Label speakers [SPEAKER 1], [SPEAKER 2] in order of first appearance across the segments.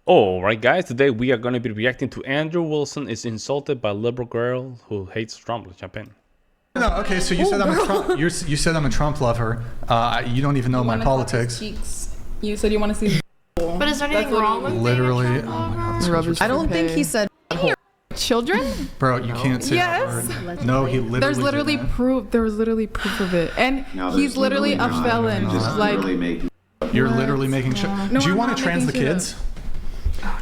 [SPEAKER 1] All right, guys. Today we are going to be reacting to Andrew Wilson is insulted by liberal girl who hates Trump. Jump in.
[SPEAKER 2] No, okay. So you said I'm a Trump. You said I'm a Trump lover. You don't even know my politics.
[SPEAKER 3] You said you want to see.
[SPEAKER 4] But is there anything wrong with
[SPEAKER 2] Literally.
[SPEAKER 4] being a
[SPEAKER 2] Oh
[SPEAKER 4] Trump
[SPEAKER 2] my
[SPEAKER 4] lover?
[SPEAKER 2] God.
[SPEAKER 3] I don't think he said children.
[SPEAKER 2] Bro, you can't say that
[SPEAKER 3] Yes.
[SPEAKER 2] word. No, he literally.
[SPEAKER 3] There's literally
[SPEAKER 2] did that.
[SPEAKER 3] proof. There was literally proof of it, and he's literally a felon. Like
[SPEAKER 2] You're literally making sure.
[SPEAKER 3] No,
[SPEAKER 2] Do you
[SPEAKER 3] I'm
[SPEAKER 2] want
[SPEAKER 3] not
[SPEAKER 2] to trans the
[SPEAKER 3] making
[SPEAKER 2] kids?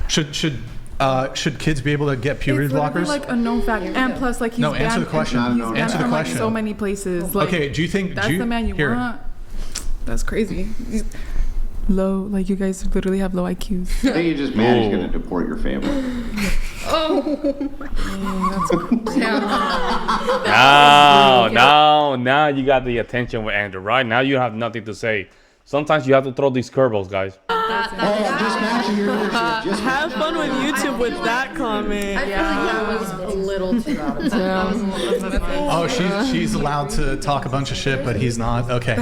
[SPEAKER 2] Should kids be able to get puberty
[SPEAKER 3] it's literally
[SPEAKER 2] blockers?
[SPEAKER 3] like a known fact, and plus like he's
[SPEAKER 2] No,
[SPEAKER 3] banned.
[SPEAKER 2] answer the question.
[SPEAKER 3] He's
[SPEAKER 2] Answer
[SPEAKER 3] banned
[SPEAKER 2] the
[SPEAKER 3] from, like,
[SPEAKER 2] question.
[SPEAKER 3] so many places. Like,
[SPEAKER 2] Okay, do you think
[SPEAKER 3] that's the man you
[SPEAKER 2] here,
[SPEAKER 3] want? That's crazy. Low, like you guys literally have low IQs.
[SPEAKER 5] I think you just man is going to deport your family.
[SPEAKER 1] Now you got the attention with Andrew, right? Now you have nothing to say. Sometimes you have to throw these curveballs, guys.
[SPEAKER 5] Just matching your leadership. Just
[SPEAKER 6] Have fun with YouTube with that comment.
[SPEAKER 4] I feel like that was a little too out of time.
[SPEAKER 2] Oh, she's allowed to talk a bunch of shit, but he's not. Okay.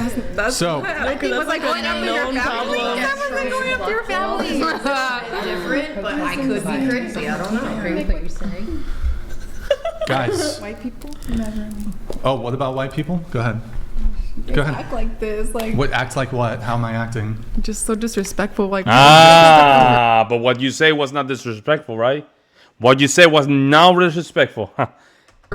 [SPEAKER 2] So
[SPEAKER 6] Because that's like a known problem.
[SPEAKER 4] Going after your family. Different, but I could be crazy. I don't know. I agree with what you're saying.
[SPEAKER 2] guys.
[SPEAKER 3] White people never.
[SPEAKER 2] Oh, what about white people? Go ahead. Go ahead.
[SPEAKER 3] Act like this, like
[SPEAKER 2] What act like what? How am I acting?
[SPEAKER 3] just so disrespectful. Like
[SPEAKER 1] But what you say was not disrespectful, right? What you said was not disrespectful.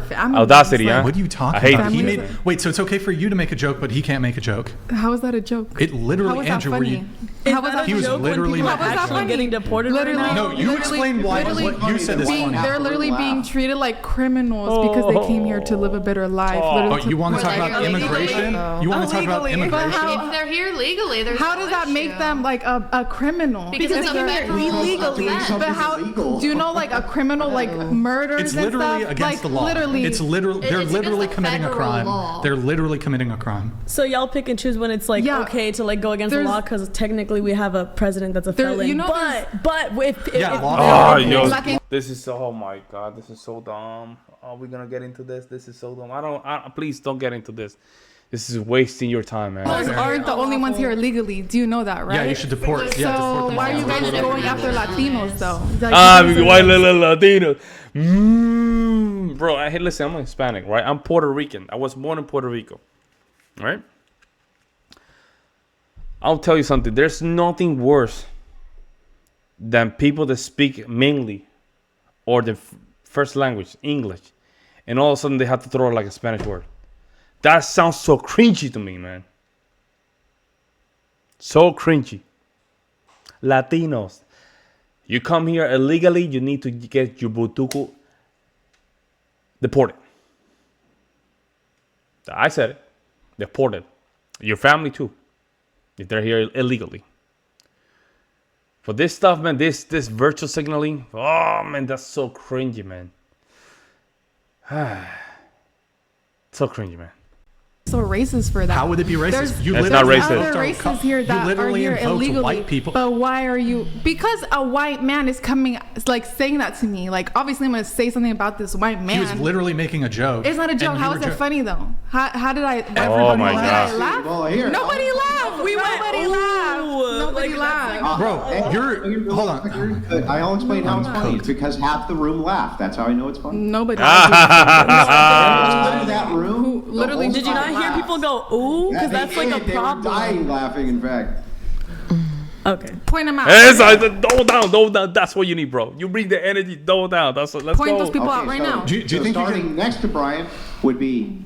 [SPEAKER 3] family.
[SPEAKER 1] Audacity, huh?
[SPEAKER 2] What are you talking
[SPEAKER 1] I hate
[SPEAKER 2] about? He
[SPEAKER 3] this.
[SPEAKER 2] made. Wait, so it's okay for you to make a joke, but he can't make a joke.
[SPEAKER 3] How is that a joke?
[SPEAKER 2] It
[SPEAKER 3] How
[SPEAKER 2] literally,
[SPEAKER 3] was that
[SPEAKER 2] Andrew, were
[SPEAKER 3] funny?
[SPEAKER 2] you?
[SPEAKER 3] How was that
[SPEAKER 2] He was
[SPEAKER 3] joke?
[SPEAKER 2] literally
[SPEAKER 3] How
[SPEAKER 2] not
[SPEAKER 3] was that
[SPEAKER 2] actually
[SPEAKER 3] funny?
[SPEAKER 6] Getting deported
[SPEAKER 3] Literally,
[SPEAKER 6] right now?
[SPEAKER 2] No, you explain why
[SPEAKER 3] literally
[SPEAKER 2] what you said is
[SPEAKER 3] being,
[SPEAKER 2] funny.
[SPEAKER 3] they're literally being treated like criminals because they came here to live a better life.
[SPEAKER 2] Oh,
[SPEAKER 3] literally
[SPEAKER 2] you want to talk about
[SPEAKER 4] Illegally.
[SPEAKER 2] immigration? You want to talk about
[SPEAKER 3] Illegally. But
[SPEAKER 2] immigration?
[SPEAKER 4] If they're here legally, there's
[SPEAKER 3] How
[SPEAKER 4] no
[SPEAKER 3] does that make
[SPEAKER 4] issue.
[SPEAKER 3] them like a criminal?
[SPEAKER 4] Because it's a federal
[SPEAKER 5] illegally.
[SPEAKER 4] offense.
[SPEAKER 3] But how do you know like a criminal like murders
[SPEAKER 2] It's
[SPEAKER 3] and
[SPEAKER 2] literally
[SPEAKER 3] stuff?
[SPEAKER 2] against
[SPEAKER 3] like,
[SPEAKER 2] the law.
[SPEAKER 3] Literally,
[SPEAKER 2] It's literally. They're
[SPEAKER 4] It's against
[SPEAKER 2] literally
[SPEAKER 4] the
[SPEAKER 2] committing a
[SPEAKER 4] federal
[SPEAKER 2] crime.
[SPEAKER 4] law.
[SPEAKER 2] They're literally committing a crime.
[SPEAKER 6] So y'all pick and choose when it's like
[SPEAKER 3] Yeah.
[SPEAKER 6] okay to like go against the
[SPEAKER 3] There's-
[SPEAKER 6] law because technically we have a president that's a
[SPEAKER 3] There-
[SPEAKER 6] felon.
[SPEAKER 3] you know
[SPEAKER 6] but if
[SPEAKER 2] Yeah, law.
[SPEAKER 1] Oh, yo,
[SPEAKER 3] Exactly.
[SPEAKER 1] this is so. Oh my God, this is so dumb. Are we gonna get into this? This is so dumb. Please don't get into this. This is wasting your time, man.
[SPEAKER 3] those aren't the only ones here illegally. Do you know that, right?
[SPEAKER 2] Yeah, you should deport. Yeah, deport
[SPEAKER 3] So
[SPEAKER 2] them
[SPEAKER 3] why are
[SPEAKER 2] all.
[SPEAKER 3] you guys going after Latinos though? Like,
[SPEAKER 1] White little Latino. Bro, listen, I'm Hispanic, right? I'm Puerto Rican. I was born in Puerto Rico, right? I'll tell you something. There's nothing worse than people that speak mainly or the first language, English, and all of a sudden they have to throw like a Spanish word. That sounds so cringy to me, man. So cringy. Latinos. You come here illegally, you need to get your butuco deported. I said it. Deported. Your family too. If they're here illegally. For this stuff, man, this virtual signaling, oh man, that's so cringy, man. So cringy, man.
[SPEAKER 3] so racist for that.
[SPEAKER 2] How would it be racist?
[SPEAKER 3] There's-
[SPEAKER 2] You
[SPEAKER 1] That's
[SPEAKER 2] literally
[SPEAKER 1] not racist.
[SPEAKER 2] invoked
[SPEAKER 3] Other
[SPEAKER 2] our
[SPEAKER 3] races here that
[SPEAKER 2] you literally
[SPEAKER 3] are here
[SPEAKER 2] invoked
[SPEAKER 3] illegally.
[SPEAKER 2] white people.
[SPEAKER 3] But why are you? Because a white man is coming, like saying that to me. Like obviously, I'm gonna say something about this white man.
[SPEAKER 2] He was literally making a joke.
[SPEAKER 3] It's not a joke.
[SPEAKER 2] and
[SPEAKER 3] How
[SPEAKER 2] you
[SPEAKER 3] is
[SPEAKER 2] were
[SPEAKER 3] it funny though? How did I?
[SPEAKER 1] Oh my
[SPEAKER 3] did
[SPEAKER 1] God.
[SPEAKER 3] I laugh?
[SPEAKER 5] Well, here.
[SPEAKER 3] Nobody laughed.
[SPEAKER 6] We went,
[SPEAKER 3] Nobody
[SPEAKER 6] ooh,
[SPEAKER 3] laughed. Nobody
[SPEAKER 6] like,
[SPEAKER 3] laughed.
[SPEAKER 2] Bro, you're hold on.
[SPEAKER 5] I'll explain how it's funny. It's because half the room laughed. That's how I know it's funny.
[SPEAKER 3] Nobody laughed.
[SPEAKER 5] In that room, the
[SPEAKER 3] literally
[SPEAKER 5] whole
[SPEAKER 6] Did you not
[SPEAKER 5] time
[SPEAKER 6] hear
[SPEAKER 5] laughed.
[SPEAKER 6] people go ooh? Because that's like a
[SPEAKER 5] They were
[SPEAKER 6] problem.
[SPEAKER 5] dying laughing, in fact.
[SPEAKER 6] Okay.
[SPEAKER 3] Point them out.
[SPEAKER 1] Double down. That's what you need, bro. You bring the energy, double down. Let's
[SPEAKER 3] Point
[SPEAKER 1] go.
[SPEAKER 3] those people out right now.
[SPEAKER 2] Do you think you
[SPEAKER 5] starting
[SPEAKER 2] can-
[SPEAKER 5] next to Brian would be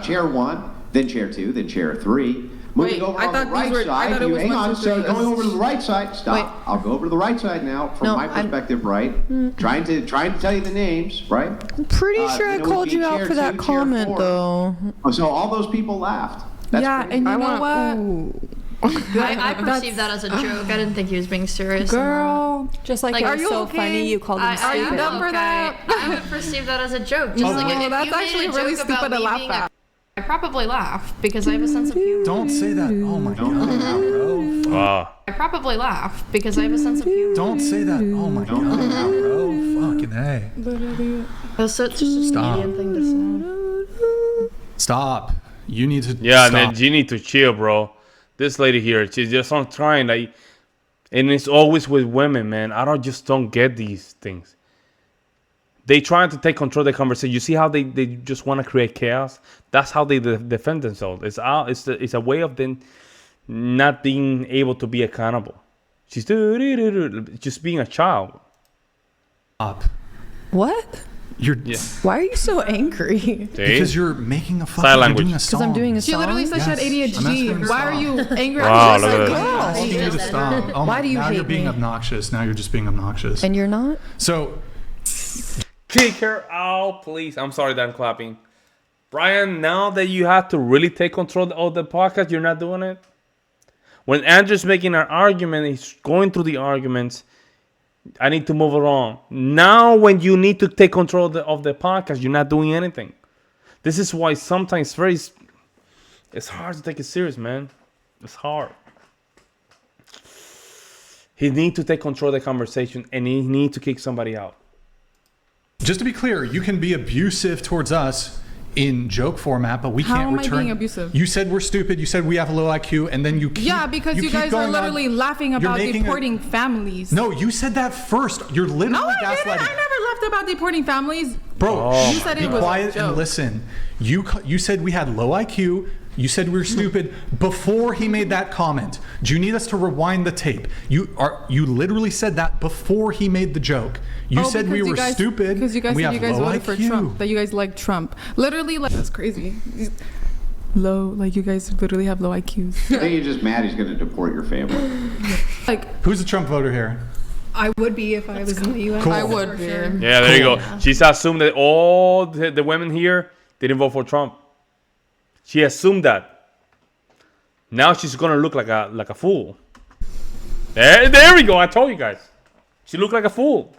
[SPEAKER 5] chair 1, then chair 2, then chair 3. Moving
[SPEAKER 3] Wait,
[SPEAKER 5] over
[SPEAKER 3] I
[SPEAKER 5] on the
[SPEAKER 3] thought these
[SPEAKER 5] right
[SPEAKER 3] were- I
[SPEAKER 5] side,
[SPEAKER 3] thought it
[SPEAKER 5] you
[SPEAKER 3] was
[SPEAKER 5] hang
[SPEAKER 3] one,
[SPEAKER 5] on,
[SPEAKER 3] two,
[SPEAKER 5] so
[SPEAKER 3] three.
[SPEAKER 5] going over to the right side. Stop.
[SPEAKER 3] Wait.
[SPEAKER 5] I'll go over to the right side now, from
[SPEAKER 7] No,
[SPEAKER 5] my
[SPEAKER 7] I'm-
[SPEAKER 5] perspective, right? Trying to tell you the names, right?
[SPEAKER 7] I'm pretty sure I
[SPEAKER 5] Then it would
[SPEAKER 7] called
[SPEAKER 5] be
[SPEAKER 7] you out
[SPEAKER 5] chair
[SPEAKER 7] for that
[SPEAKER 5] 2, chair
[SPEAKER 7] comment
[SPEAKER 5] 4.
[SPEAKER 7] though.
[SPEAKER 5] Oh, so all those people laughed. That's
[SPEAKER 3] Yeah,
[SPEAKER 5] crazy.
[SPEAKER 3] and you
[SPEAKER 7] I
[SPEAKER 3] know
[SPEAKER 7] want
[SPEAKER 3] what?
[SPEAKER 4] I perceived that as a joke. I didn't think he was being serious.
[SPEAKER 3] Girl,
[SPEAKER 7] Just like,
[SPEAKER 4] Like,
[SPEAKER 7] it
[SPEAKER 4] are
[SPEAKER 7] was
[SPEAKER 3] you
[SPEAKER 7] so
[SPEAKER 3] okay?
[SPEAKER 7] funny you called him
[SPEAKER 4] Are
[SPEAKER 7] stupid.
[SPEAKER 4] you
[SPEAKER 3] dumb for that?
[SPEAKER 4] I would perceive that as a joke. Just like if
[SPEAKER 3] that's
[SPEAKER 4] you made
[SPEAKER 3] actually
[SPEAKER 4] a
[SPEAKER 3] really
[SPEAKER 4] joke
[SPEAKER 3] stupid
[SPEAKER 4] about
[SPEAKER 3] to
[SPEAKER 4] me
[SPEAKER 3] laugh
[SPEAKER 4] being
[SPEAKER 3] at.
[SPEAKER 4] I probably laugh because I have a sense of humor.
[SPEAKER 2] Don't say that. Oh my god, bro.
[SPEAKER 1] Wow.
[SPEAKER 4] I probably laugh because I have a sense of humor.
[SPEAKER 2] Don't say that. Oh my god, bro. Fucking A.
[SPEAKER 4] That's such a
[SPEAKER 2] Stop.
[SPEAKER 4] Canadian thing to say.
[SPEAKER 2] Stop. You need to
[SPEAKER 1] Yeah,
[SPEAKER 2] stop.
[SPEAKER 1] man, you need to chill, bro. This lady here, she's just on trying. Like, And it's always with women, man. I just don't get these things. They trying to take control of the conversation. You see how they just want to create chaos? That's how they defend themselves. It's a way of them not being able to be accountable. She's just being a child.
[SPEAKER 2] Up.
[SPEAKER 7] What?
[SPEAKER 2] You're
[SPEAKER 7] Why are you so angry?
[SPEAKER 1] See?
[SPEAKER 2] because you're making a fucking
[SPEAKER 1] Sign
[SPEAKER 2] you're
[SPEAKER 1] language.
[SPEAKER 2] doing a
[SPEAKER 7] Because
[SPEAKER 2] song.
[SPEAKER 7] I'm doing a
[SPEAKER 3] She
[SPEAKER 7] song.
[SPEAKER 3] literally said she had
[SPEAKER 2] Yes. I'm asking
[SPEAKER 3] ADHD.
[SPEAKER 2] her
[SPEAKER 3] Why
[SPEAKER 2] to
[SPEAKER 3] are
[SPEAKER 2] stop.
[SPEAKER 3] you angry?
[SPEAKER 1] Wow,
[SPEAKER 3] I'm just
[SPEAKER 1] look at
[SPEAKER 3] like,
[SPEAKER 1] this.
[SPEAKER 3] girl.
[SPEAKER 2] I told you to stop. Oh,
[SPEAKER 7] Why do you
[SPEAKER 2] now you're
[SPEAKER 7] hate
[SPEAKER 2] being
[SPEAKER 7] me?
[SPEAKER 2] obnoxious. Now you're just being obnoxious.
[SPEAKER 7] And you're not?
[SPEAKER 2] So
[SPEAKER 1] Kick her out, please. I'm sorry that I'm clapping. Brian, now that you have to really take control of the podcast, you're not doing it? When Andrew's making an argument, he's going through the arguments. I need to move along. Now, when you need to take control of the podcast, you're not doing anything. This is why sometimes it's hard to take it serious, man. It's hard. He needs to take control of the conversation, and he needs to kick somebody out.
[SPEAKER 2] just to be clear, you can be abusive towards us in joke format, but we
[SPEAKER 3] How
[SPEAKER 2] can't
[SPEAKER 3] am I
[SPEAKER 2] return.
[SPEAKER 3] being abusive?
[SPEAKER 2] You said we're stupid. You said we have a low IQ, and then you keep.
[SPEAKER 3] Yeah, because you
[SPEAKER 2] keep
[SPEAKER 3] guys are
[SPEAKER 2] going on.
[SPEAKER 3] literally laughing
[SPEAKER 2] You're
[SPEAKER 3] about
[SPEAKER 2] making
[SPEAKER 3] deporting families.
[SPEAKER 2] No, you said that first. You're literally
[SPEAKER 3] No, I
[SPEAKER 2] gaslighting.
[SPEAKER 3] didn't. I never laughed about deporting families.
[SPEAKER 2] Bro,
[SPEAKER 3] You said
[SPEAKER 2] be
[SPEAKER 3] it was a
[SPEAKER 2] quiet
[SPEAKER 3] joke.
[SPEAKER 2] and listen. You said we had low IQ. You said we were stupid before he made that comment. Do you need us to rewind the tape? You literally said that before he made the joke. You said
[SPEAKER 3] because
[SPEAKER 2] we
[SPEAKER 3] you
[SPEAKER 2] were
[SPEAKER 3] guys,
[SPEAKER 2] stupid.
[SPEAKER 3] because you guys
[SPEAKER 2] and we
[SPEAKER 3] said
[SPEAKER 2] have
[SPEAKER 3] you guys
[SPEAKER 2] low
[SPEAKER 3] voted for
[SPEAKER 2] IQ.
[SPEAKER 3] Trump. That you guys like Trump. Literally, like that's crazy. Low, like you guys literally have low IQs.
[SPEAKER 5] I think you're just mad he's going to deport your family.
[SPEAKER 3] Like
[SPEAKER 2] Who's a Trump voter here?
[SPEAKER 8] I would be if I was in the U.S.
[SPEAKER 2] Cool.
[SPEAKER 3] I would
[SPEAKER 8] for
[SPEAKER 3] be.
[SPEAKER 8] sure.
[SPEAKER 1] Yeah, there you go. She's assumed that all the women here didn't vote for Trump. She assumed that. Now she's gonna look like a fool. There we go. I told you guys. She looked like a fool.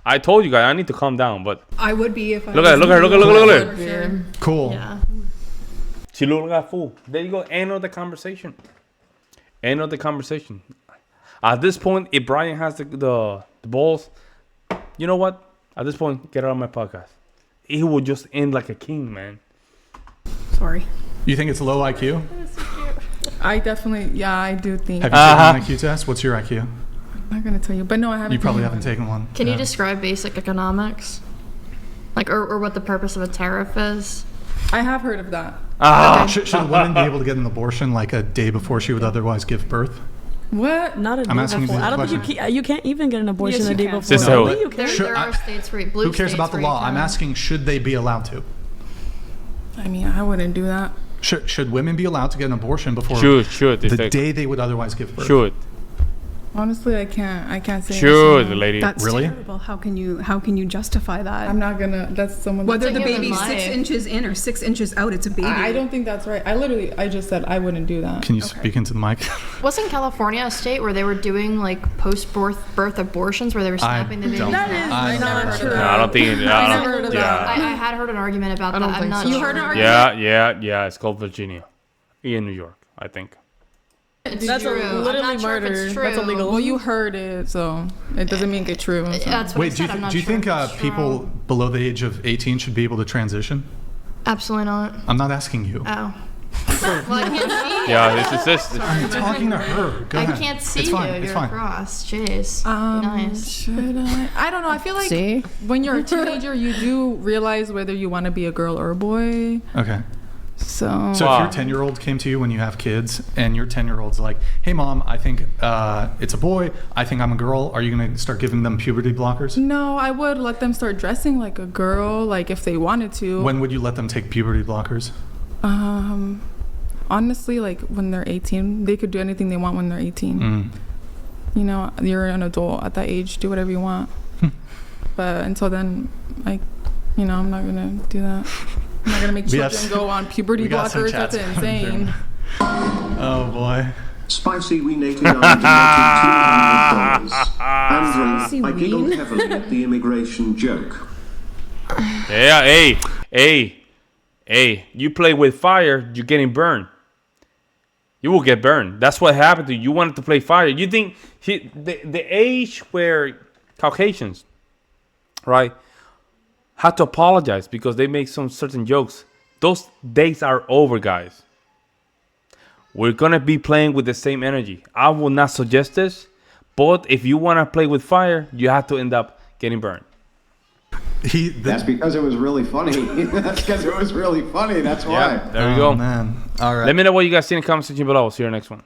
[SPEAKER 1] I told you guys. I need to calm down. But
[SPEAKER 8] I would be if I
[SPEAKER 1] look
[SPEAKER 8] was
[SPEAKER 1] at her. Look
[SPEAKER 8] in
[SPEAKER 1] at her.
[SPEAKER 8] the
[SPEAKER 1] Look at her.
[SPEAKER 8] US
[SPEAKER 1] Look at her.
[SPEAKER 8] for sure.
[SPEAKER 2] Cool.
[SPEAKER 6] Yeah.
[SPEAKER 1] She looked like a fool. There you go. End of the conversation. End of the conversation. At this point, if Brian has the balls, you know what? At this point, get out of my podcast. He will just end like a king, man.
[SPEAKER 8] Sorry.
[SPEAKER 2] You think it's low IQ?
[SPEAKER 3] I definitely, yeah, I do think.
[SPEAKER 2] Have you taken an IQ test? What's your IQ?
[SPEAKER 3] I'm not gonna tell you, but no, I haven't.
[SPEAKER 2] You probably
[SPEAKER 3] taken
[SPEAKER 2] haven't
[SPEAKER 3] one.
[SPEAKER 2] taken one.
[SPEAKER 9] Can you
[SPEAKER 2] Yeah.
[SPEAKER 9] describe basic economics? Like, or what the purpose of a tariff is?
[SPEAKER 3] I have heard of that.
[SPEAKER 2] Should a woman be able to get an abortion like a day before she would otherwise give birth?
[SPEAKER 3] What?
[SPEAKER 6] Not a
[SPEAKER 2] I'm
[SPEAKER 6] day
[SPEAKER 2] asking you
[SPEAKER 6] before.
[SPEAKER 2] the
[SPEAKER 6] I don't think
[SPEAKER 2] question.
[SPEAKER 6] you can't even get an abortion
[SPEAKER 8] Yes,
[SPEAKER 6] a
[SPEAKER 8] you
[SPEAKER 6] day
[SPEAKER 8] can.
[SPEAKER 6] before.
[SPEAKER 1] Sister,
[SPEAKER 6] Really?
[SPEAKER 1] who?
[SPEAKER 6] You can.
[SPEAKER 9] There are states where blue
[SPEAKER 2] Who cares
[SPEAKER 9] states
[SPEAKER 2] about the
[SPEAKER 9] where you
[SPEAKER 2] law? I'm
[SPEAKER 9] can.
[SPEAKER 2] asking, should they be allowed to?
[SPEAKER 3] I mean, I wouldn't do that.
[SPEAKER 2] Should women be allowed to get an abortion before
[SPEAKER 1] Should.
[SPEAKER 2] the day they would otherwise give birth?
[SPEAKER 1] Should.
[SPEAKER 3] Honestly, I can't say.
[SPEAKER 1] Should,
[SPEAKER 3] yes or no.
[SPEAKER 1] lady.
[SPEAKER 8] That's
[SPEAKER 2] Really?
[SPEAKER 8] terrible. How can you justify that?
[SPEAKER 3] I'm not gonna. That's someone.
[SPEAKER 8] Whether
[SPEAKER 9] It's
[SPEAKER 8] the
[SPEAKER 9] a human
[SPEAKER 8] baby's 6
[SPEAKER 9] life.
[SPEAKER 8] inches in or 6 inches out, it's a baby.
[SPEAKER 3] I don't think that's right. I just said I wouldn't do that.
[SPEAKER 2] Can you speak into the mic?
[SPEAKER 9] Wasn't California a state where they were doing like post-birth abortions where they were snapping the baby?
[SPEAKER 2] don't-
[SPEAKER 6] That is
[SPEAKER 2] I
[SPEAKER 6] not
[SPEAKER 2] never
[SPEAKER 6] true.
[SPEAKER 1] No, I don't think.
[SPEAKER 3] I never heard of
[SPEAKER 1] yeah.
[SPEAKER 3] that.
[SPEAKER 9] I had heard an argument about that. I'm not
[SPEAKER 3] You
[SPEAKER 9] sure.
[SPEAKER 3] heard an argument?
[SPEAKER 1] Yeah. It's called Virginia, in New York, I think.
[SPEAKER 9] It's
[SPEAKER 6] That's
[SPEAKER 9] true. I'm
[SPEAKER 6] literally
[SPEAKER 9] not sure if
[SPEAKER 6] murder.
[SPEAKER 9] it's true.
[SPEAKER 6] That's illegal.
[SPEAKER 3] Well, you heard it, so it doesn't make it true. so.
[SPEAKER 9] That's what
[SPEAKER 2] Wait,
[SPEAKER 9] I
[SPEAKER 2] do you,
[SPEAKER 9] said. I'm not
[SPEAKER 2] do you
[SPEAKER 9] sure
[SPEAKER 2] think
[SPEAKER 9] if it's
[SPEAKER 2] people
[SPEAKER 9] true.
[SPEAKER 2] below the age of 18 should be able to transition?
[SPEAKER 9] Absolutely not.
[SPEAKER 2] I'm not asking you.
[SPEAKER 9] Oh. Well, I can't see you.
[SPEAKER 1] Yeah, it's this.
[SPEAKER 2] I'm talking to her. Go
[SPEAKER 9] I
[SPEAKER 2] ahead.
[SPEAKER 9] can't see
[SPEAKER 2] it's fine.
[SPEAKER 9] you.
[SPEAKER 2] It's
[SPEAKER 9] You're
[SPEAKER 2] fine.
[SPEAKER 9] across. Jeez. Nice.
[SPEAKER 3] Should I? I don't know. I feel like
[SPEAKER 7] See?
[SPEAKER 3] when you're a teenager, you do realize whether you want to be a girl or a boy.
[SPEAKER 2] Okay.
[SPEAKER 3] So,
[SPEAKER 2] So
[SPEAKER 1] Wow.
[SPEAKER 2] if your 10-year-old came to you when you have kids and your 10-year-old's like, hey, Mom, I think it's a boy. I think I'm a girl. Are you going to start giving them puberty blockers?
[SPEAKER 3] no, I would let them start dressing like a girl, like if they wanted to.
[SPEAKER 2] When would you let them take puberty blockers?
[SPEAKER 3] Honestly, like when they're 18, they could do anything they want when they're 18.
[SPEAKER 2] Mm.
[SPEAKER 3] You know, you're an adult at that age. Do whatever you want. But until then, like, I'm not gonna do that. I'm not gonna make
[SPEAKER 2] We
[SPEAKER 3] children
[SPEAKER 2] have-
[SPEAKER 3] go on puberty
[SPEAKER 2] we got some
[SPEAKER 3] blockers.
[SPEAKER 2] chats
[SPEAKER 3] That's
[SPEAKER 2] coming through.
[SPEAKER 3] insane.
[SPEAKER 2] Oh, boy.
[SPEAKER 10] Spicy we native I donated $200.
[SPEAKER 7] Spicy
[SPEAKER 10] Andrew, I giggled
[SPEAKER 7] ween.
[SPEAKER 10] heavily at the immigration joke.
[SPEAKER 1] Yeah, hey. You play with fire, you're getting burned. You will get burned. That's what happened to you. You wanted to play fire. You think the age where Caucasians, right, had to apologize because they make some certain jokes. Those days are over, guys. We're gonna be playing with the same energy. I will not suggest this, But if you want to play with fire, you have to end up getting burned.
[SPEAKER 5] That's because it was really funny. That's because it was really funny. That's why.
[SPEAKER 1] Yeah, there we go.
[SPEAKER 2] Man. All right.
[SPEAKER 1] Let me know what you guys think in the comment section below. See you in the next one.